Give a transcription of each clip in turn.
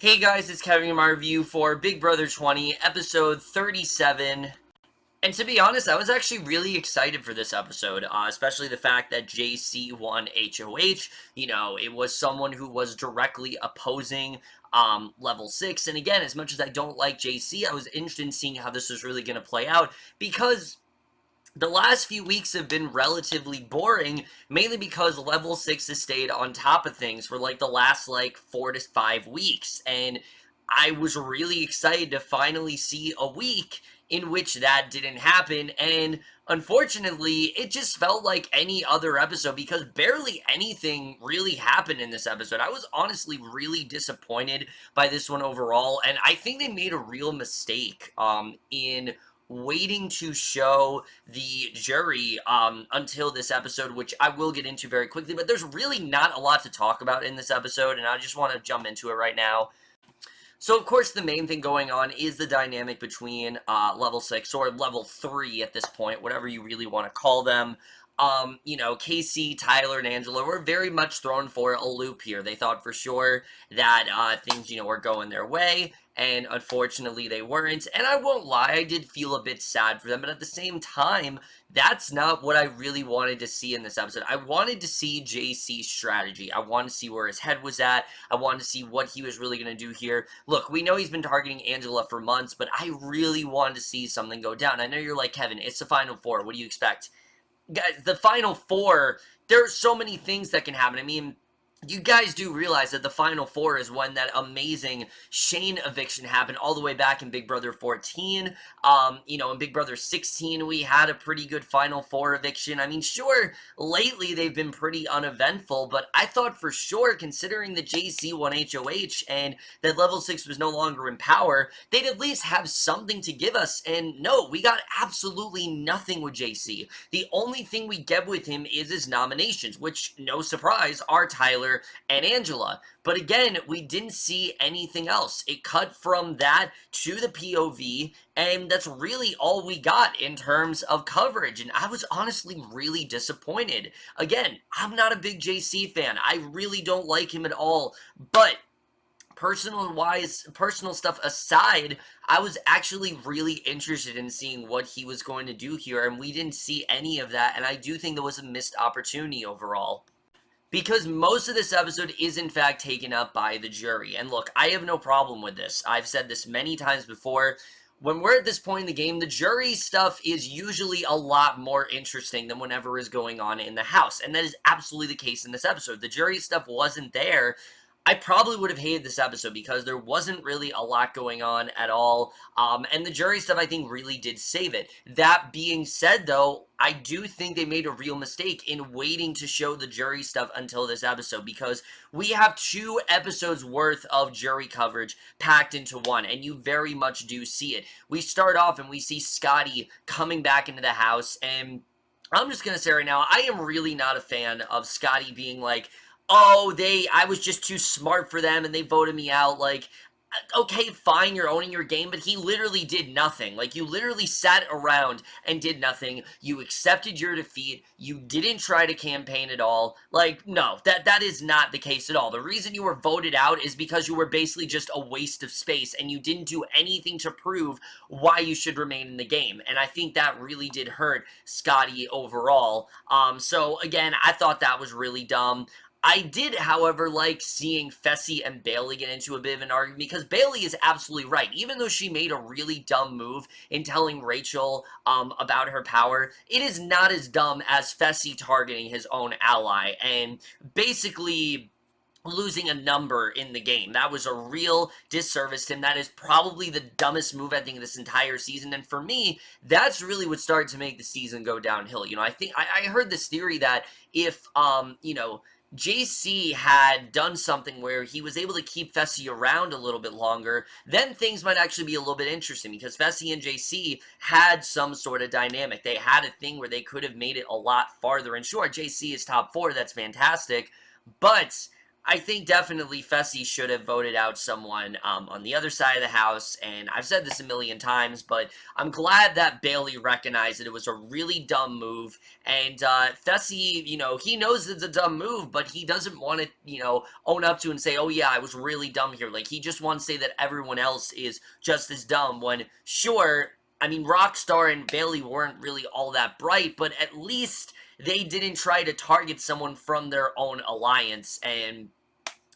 Hey guys, it's Kevin in my review for Big Brother 20, episode 37. And to be honest, I was actually really excited for this episode, especially the fact that JC won HOH. You know, it was someone who was directly opposing level 6. And again, as much as I don't like JC, I was interested in seeing how this was really going to play out because the last few weeks have been relatively boring, mainly because level 6 has stayed on top of things for like the last 4 to 5 weeks, and I was really excited to finally see a week in which that didn't happen, and unfortunately, it just felt like any other episode because barely anything really happened in this episode. I was honestly really disappointed by this one overall, and I think they made a real mistake in waiting to show the jury until this episode, which I will get into very quickly, but there's really not a lot to talk about in this episode, and I just want to jump into it right now. So, of course, the main thing going on is the dynamic between level 6, or level 3 at this point, whatever you really want to call them. You know, Kaycee, Tyler, and Angela were very much thrown for a loop here. They thought for sure that things, were going their way, and unfortunately they weren't. And I won't lie, I did feel a bit sad for them, but at the same time, that's not what I really wanted to see in this episode. I wanted to see JC's strategy. I wanted to see where his head was at. I wanted to see what he was really going to do here. Look, we know he's been targeting Angela for months, but I really wanted to see something go down. I know you're like, Kevin, it's the Final Four. What do you expect? Guys, the Final Four, there's so many things that can happen. I mean, you guys do realize that the Final Four is when that amazing Shane eviction happened all the way back in Big Brother 14. In Big Brother 16, we had a pretty good Final Four eviction. I mean, sure, lately they've been pretty uneventful, but I thought for sure, considering that JC won HOH and that Level 6 was no longer in power, they'd at least have something to give us. And no, we got absolutely nothing with JC. The only thing we get with him is his nominations, which, no surprise, are Tyler and Angela. But again, we didn't see anything else. It cut from that to the POV, and that's really all we got in terms of coverage, and I was honestly really disappointed. Again, I'm not a big JC fan. I really don't like him at all, but personal stuff aside, I was actually really interested in seeing what he was going to do here, and we didn't see any of that, and I do think there was a missed opportunity overall. Because most of this episode is in fact taken up by the jury. And look, I have no problem with this. I've said this many times before. When we're at this point in the game, the jury stuff is usually a lot more interesting than whatever is going on in the house. And that is absolutely the case in this episode. The jury stuff wasn't there. I probably would have hated this episode because there wasn't really a lot going on at all, and the jury stuff I think really did save it. That being said, though, I do think they made a real mistake in waiting to show the jury stuff until this episode, because we have 2 episodes worth of jury coverage packed into one, and you very much do see it. We start off and we see Scottie coming back into the house, and I'm just going to say right now, I am really not a fan of Scottie being like, oh, I was just too smart for them and they voted me out. Like, okay, fine, you're owning your game, but he literally did nothing. Like, you literally sat around and did nothing. You accepted your defeat. You didn't try to campaign at all. Like, no, that is not the case at all. The reason you were voted out is because you were basically just a waste of space and you didn't do anything to prove why you should remain in the game. And I think that really did hurt Scottie overall. So again, I thought that was really dumb. I did, however, like seeing Fessy and Bayleigh get into a bit of an argument, because Bayleigh is absolutely right. Even though she made a really dumb move in telling Rachel about her power, it is not as dumb as Fessy targeting his own ally and basically losing a number in the game. That was a real disservice to him. That is probably the dumbest move, I think, of this entire season. And for me, that's really what started to make the season go downhill. I think I heard this theory that if, JC had done something where he was able to keep Fessy around a little bit longer, then things might actually be a little bit interesting, because Fessy and JC had some sort of dynamic. They had a thing where they could have made it a lot farther. And sure, JC is top 4, that's fantastic, but I think definitely Fessy should have voted out someone on the other side of the house, and I've said this a million times, but I'm glad that Bayleigh recognized that it was a really dumb move, and Fessy, he knows it's a dumb move, but he doesn't want to, own up to and say, oh yeah, I was really dumb here. Like, he just wants to say that everyone else is just as dumb, when, sure, I mean, Rockstar and Bayleigh weren't really all that bright, but at least they didn't try to target someone from their own alliance, and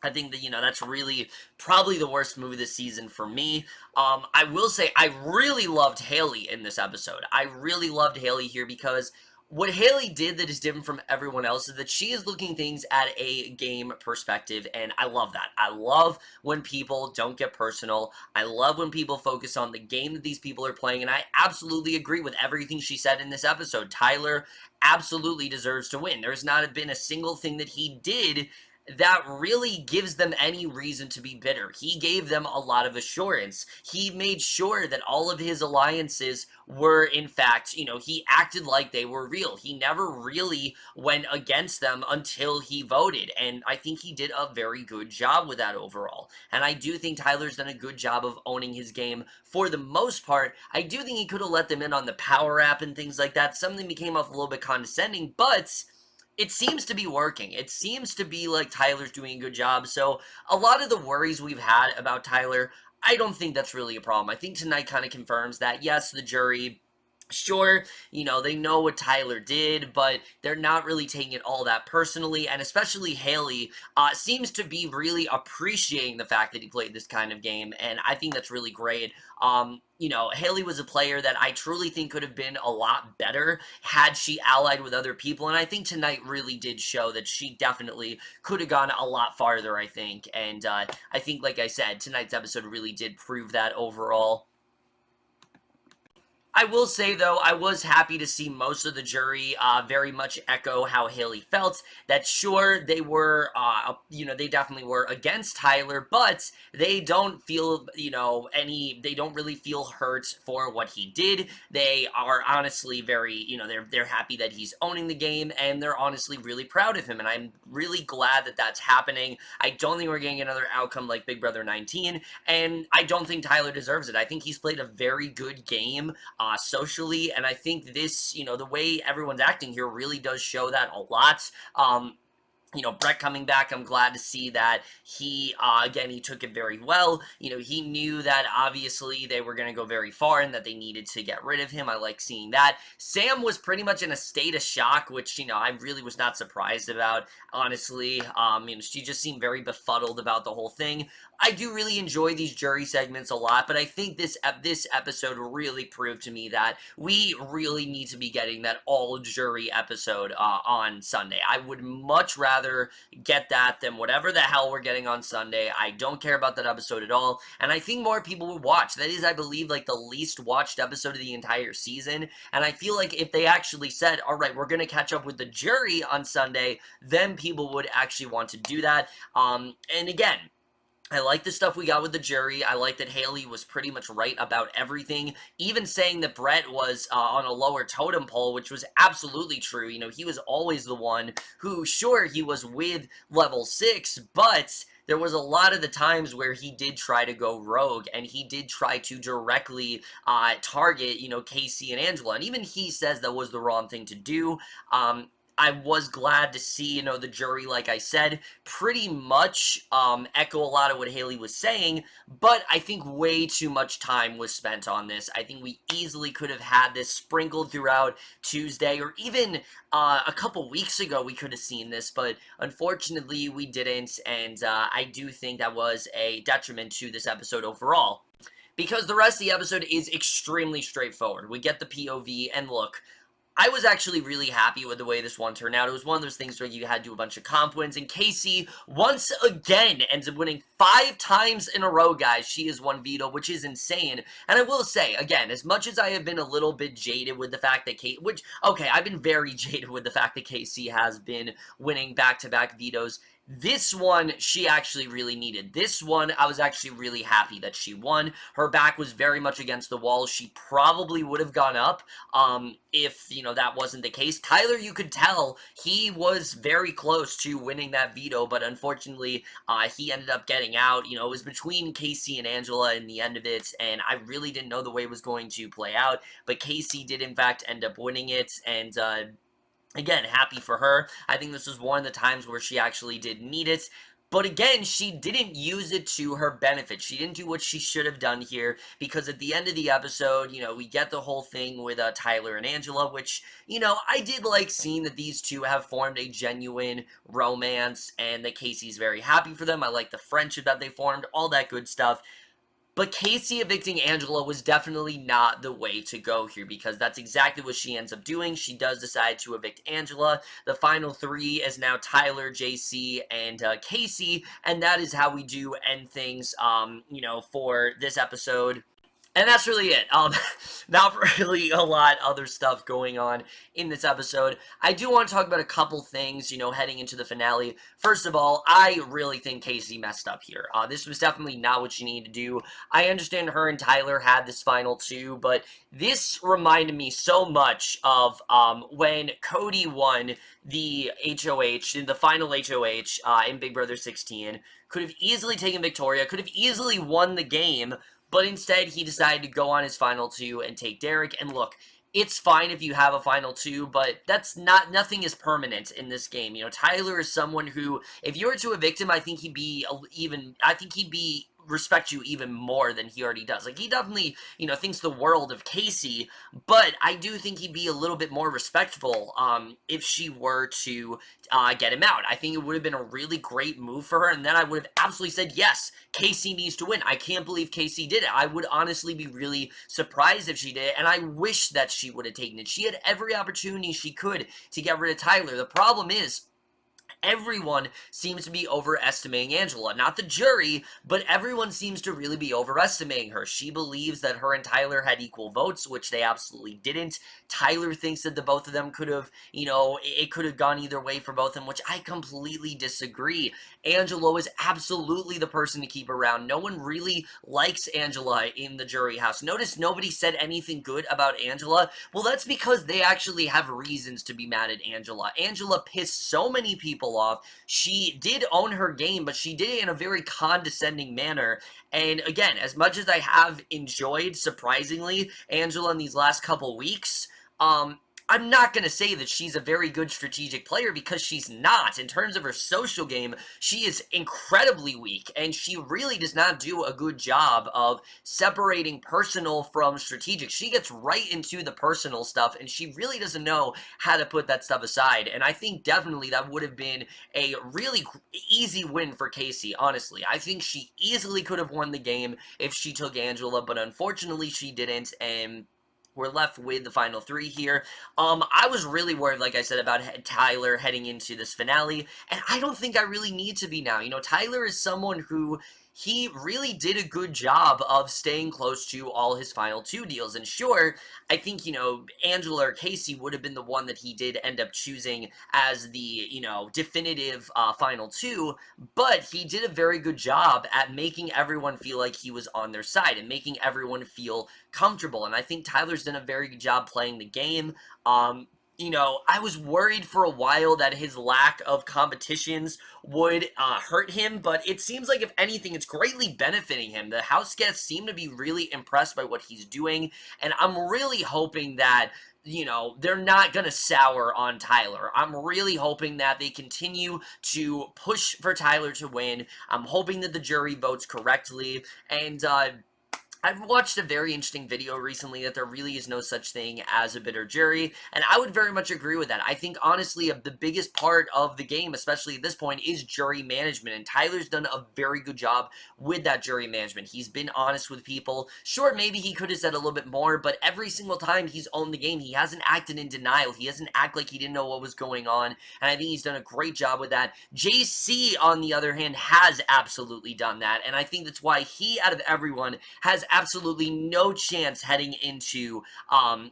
I think that, that's really probably the worst movie this season for me. I will say I really loved Haleigh in this episode. I really loved Haleigh here because what Haleigh did that is different from everyone else is that she is looking things at a game perspective, and I love that. I love when people don't get personal. I love when people focus on the game that these people are playing, and I absolutely agree with everything she said in this episode. Tyler absolutely deserves to win. There's not been a single thing that he did that really gives them any reason to be bitter. He gave them a lot of assurance. He made sure that all of his alliances were, in fact, he acted like they were real. He never really went against them until he voted, and I think he did a very good job with that overall. And I do think Tyler's done a good job of owning his game for the most part. I do think he could have let them in on the power app and things like that. Something became off a little bit condescending, but it seems to be working. It seems to be like Tyler's doing a good job. So a lot of the worries we've had about Tyler, I don't think that's really a problem. I think tonight kind of confirms that, yes, the jury, sure, they know what Tyler did, but they're not really taking it all that personally, and especially Haleigh seems to be really appreciating the fact that he played this kind of game, and I think that's really great. Haleigh was a player that I truly think could have been a lot better had she allied with other people, and I think tonight really did show that she definitely could have gone a lot farther, I think, and I think, like I said, tonight's episode really did prove that overall. I will say, though, I was happy to see most of the jury very much echo how Haleigh felt, that sure, they were, they definitely were against Tyler, but they don't feel, they don't really feel hurt for what he did. They are honestly very, they're happy that he's owning the game, and they're honestly really proud of him, and I'm really glad that that's happening. I don't think we're getting another outcome like Big Brother 19, and I don't think Tyler deserves it. I think he's played a very good game, socially, and I think this, the way everyone's acting here really does show that a lot. Brett coming back, I'm glad to see that he, again, he took it very well. He knew that obviously they were going to go very far and that they needed to get rid of him. I like seeing that. Sam was pretty much in a state of shock, which, I really was not surprised about, honestly. She just seemed very befuddled about the whole thing. I do really enjoy these jury segments a lot, but I think this episode really proved to me that we really need to be getting that all-jury episode on Sunday. I would much rather get that than whatever the hell we're getting on Sunday. I don't care about that episode at all, and I think more people would watch. That is, I believe, like the least watched episode of the entire season, and I feel like if they actually said, all right, we're going to catch up with the jury on Sunday, then people would actually want to do that. And again, I like the stuff we got with the jury. I like that Haleigh was pretty much right about everything, even saying that Brett was on a lower totem pole, which was absolutely true. He was always the one who, sure, he was with level 6, but there was a lot of the times where he did try to go rogue, and he did try to directly target, Kaycee and Angela, and even he says that was the wrong thing to do. I was glad to see, the jury, like I said, pretty much echo a lot of what Haleigh was saying, but I think way too much time was spent on this. I think we easily could have had this sprinkled throughout Tuesday, or even a couple weeks ago we could have seen this, but unfortunately we didn't, and I do think that was a detriment to this episode overall, because the rest of the episode is extremely straightforward. We get the POV, and look, I was actually really happy with the way this one turned out. It was one of those things where you had to do a bunch of comp wins, and Kaycee, once again, ends up winning 5 times in a row, guys. She has won veto, which is insane. And I will say, again, as much as I have been a little bit jaded with the fact that I've been very jaded with the fact that Kaycee has been winning back-to-back vetoes, This one, she actually really needed. This one, I was actually really happy that she won. Her back was very much against the wall. She probably would have gone up if, that wasn't the case. Tyler, you could tell, he was very close to winning that veto, but unfortunately, he ended up getting out. It was between Kaycee and Angela in the end of it, and I really didn't know the way it was going to play out, but Kaycee did, in fact, end up winning it, and, again, happy for her. I think this was one of the times where she actually did need it. But again, she didn't use it to her benefit. She didn't do what she should have done here, because at the end of the episode, we get the whole thing with Tyler and Angela, which, I did like seeing that these two have formed a genuine romance, and that Kaycee's very happy for them. I like the friendship that they formed, all that good stuff. But Kaycee evicting Angela was definitely not the way to go here, because that's exactly what she ends up doing. She does decide to evict Angela. The final three is now Tyler, JC, and Kaycee, and that is how we do end things, for this episode. And that's really it. Not really a lot other stuff going on in this episode. I do want to talk about a couple things, heading into the finale. First of all, I really think Kaycee messed up here. This was definitely not what she needed to do. I understand her and Tyler had this final two, but this reminded me so much of when Cody won the HOH, in the final HOH in Big Brother 16. Could have easily taken Victoria, could have easily won the game, but instead, he decided to go on his final two and take Derek. And look, it's fine if you have a final two, but nothing is permanent in this game. Tyler is someone who, if you were to evict him, I think he'd be respect you even more than he already does. Like, he definitely, thinks the world of Kaycee, but I do think he'd be a little bit more respectful if she were to get him out. I think it would have been a really great move for her, and then I would have absolutely said, yes, Kaycee needs to win. I can't believe Kaycee did it. I would honestly be really surprised if she did it, and I wish that she would have taken it. She had every opportunity she could to get rid of Tyler. The problem is, everyone seems to be overestimating Angela. Not the jury, but everyone seems to really be overestimating her. She believes that her and Tyler had equal votes, which they absolutely didn't. Tyler thinks that the both of them could have, it could have gone either way for both of them, which I completely disagree. Angela is absolutely the person to keep around. No one really likes Angela in the jury house. Notice nobody said anything good about Angela. Well, that's because they actually have reasons to be mad at Angela. Angela pissed so many people off. She did own her game, but she did it in a very condescending manner. And again, as much as I have enjoyed, surprisingly, Angela in these last couple weeks, I'm not going to say that she's a very good strategic player, because she's not. In terms of her social game, she is incredibly weak, and she really does not do a good job of separating personal from strategic. She gets right into the personal stuff, and she really doesn't know how to put that stuff aside, and I think definitely that would have been a really easy win for Kaycee, honestly. I think she easily could have won the game if she took Angela, but unfortunately she didn't, and we're left with the final three here. I was really worried, like I said, about Tyler heading into this finale, and I don't think I really need to be now. Tyler is someone who, he really did a good job of staying close to all his final two deals, and sure, I think, Angela or Kaycee would have been the one that he did end up choosing as the, definitive final two, but he did a very good job at making everyone feel like he was on their side, and making everyone feel comfortable, and I think Tyler's done a very good job playing the game. I was worried for a while that his lack of competitions would hurt him, but it seems like, if anything, it's greatly benefiting him. The house guests seem to be really impressed by what he's doing, and I'm really hoping that, they're not going to sour on Tyler. I'm really hoping that they continue to push for Tyler to win. I'm hoping that the jury votes correctly, and, I've watched a very interesting video recently that there really is no such thing as a bitter jury, and I would very much agree with that. I think, honestly, the biggest part of the game, especially at this point, is jury management, and Tyler's done a very good job with that jury management. He's been honest with people. Sure, maybe he could have said a little bit more, but every single time he's owned the game, he hasn't acted in denial. He hasn't acted like he didn't know what was going on, and I think he's done a great job with that. JC, on the other hand, has absolutely done that, and I think that's why he, out of everyone, has absolutely no chance heading into,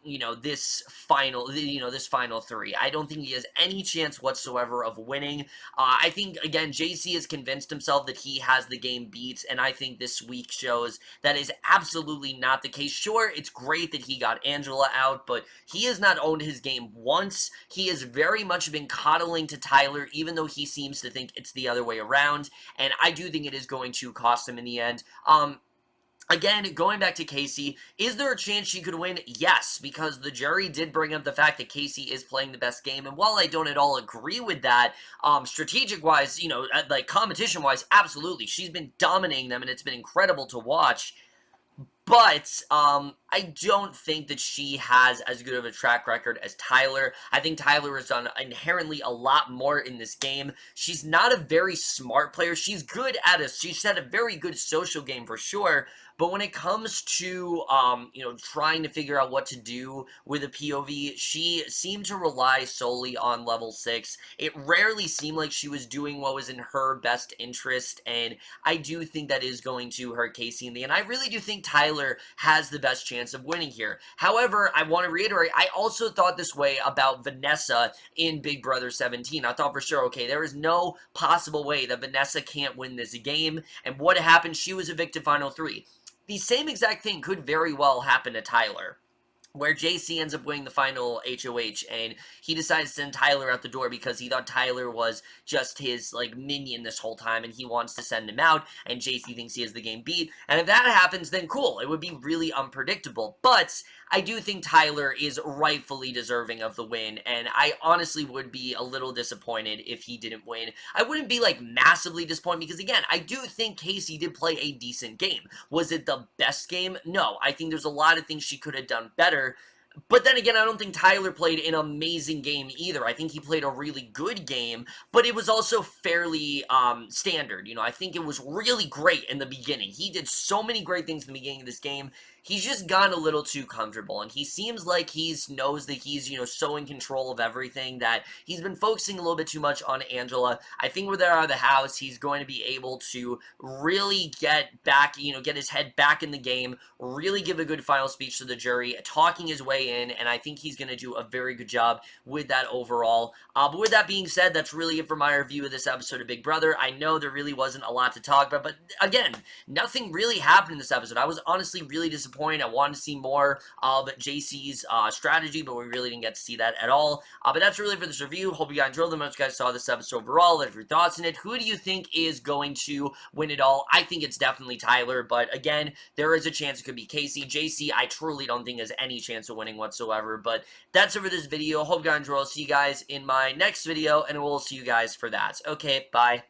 you know, this final, this final three. I don't think he has any chance whatsoever of winning. I think, again, JC has convinced himself that he has the game beat, and I think this week shows that is absolutely not the case. Sure, it's great that he got Angela out, but he has not owned his game once. He has very much been coddling to Tyler, even though he seems to think it's the other way around, and I do think it is going to cost him in the end. Again, going back to Kaycee, is there a chance she could win? Yes, because the jury did bring up the fact that Kaycee is playing the best game, and while I don't at all agree with that, strategic-wise, you know, like, competition-wise, absolutely, she's been dominating them, and it's been incredible to watch. But, I don't think that she has as good of a track record as Tyler. I think Tyler has done inherently a lot more in this game. She's not a very smart player. She's good at she's had a very good social game for sure, but when it comes to, you know, trying to figure out what to do with a POV, she seemed to rely solely on level 6. It rarely seemed like she was doing what was in her best interest, and I do think that is going to hurt Kaycee in the end. I really do think Tyler has the best chance of winning here. However, I want to reiterate, I also thought this way about Vanessa in Big Brother 17. I thought for sure, okay, there is no possible way that Vanessa can't win this game, and what happened? She was evicted final 3. The same exact thing could very well happen to Tyler, where JC ends up winning the final HOH, and he decides to send Tyler out the door because he thought Tyler was just his, like, minion this whole time, and he wants to send him out, and JC thinks he has the game beat, and if that happens, then cool, it would be really unpredictable, but I do think Tyler is rightfully deserving of the win, and I honestly would be a little disappointed if he didn't win. I wouldn't be, like, massively disappointed, because again, I do think Kaycee did play a decent game. Was it the best game? No, I think there's a lot of things she could have done better. But then again, I don't think Tyler played an amazing game either. I think he played a really good game, but it was also fairly standard. You know, I think it was really great in the beginning. He did so many great things in the beginning of this game. He's just gotten a little too comfortable, and he seems like he knows that he's, you know, so in control of everything that he's been focusing a little bit too much on Angela. I think when they're out of the house, he's going to be able to really get back, you know, get his head back in the game, really give a good final speech to the jury, talking his way in, and I think he's going to do a very good job with that overall. But with that being said, that's really it for my review of this episode of Big Brother. I know there really wasn't a lot to talk about, but again, nothing really happened in this episode. I was honestly really disappointed. I wanted to see more of JC's strategy, but we really didn't get to see that at all. But that's really for this review. Hope you guys enjoyed them. How much you guys saw this episode overall. Let your thoughts in it. Who do you think is going to win it all? I think it's definitely Tyler, but again, there is a chance it could be Kaycee. JC, I truly don't think has any chance of winning whatsoever, but that's it for this video. Hope you guys enjoyed. I'll see you guys in my next video, and we'll see you guys for that. Okay, bye.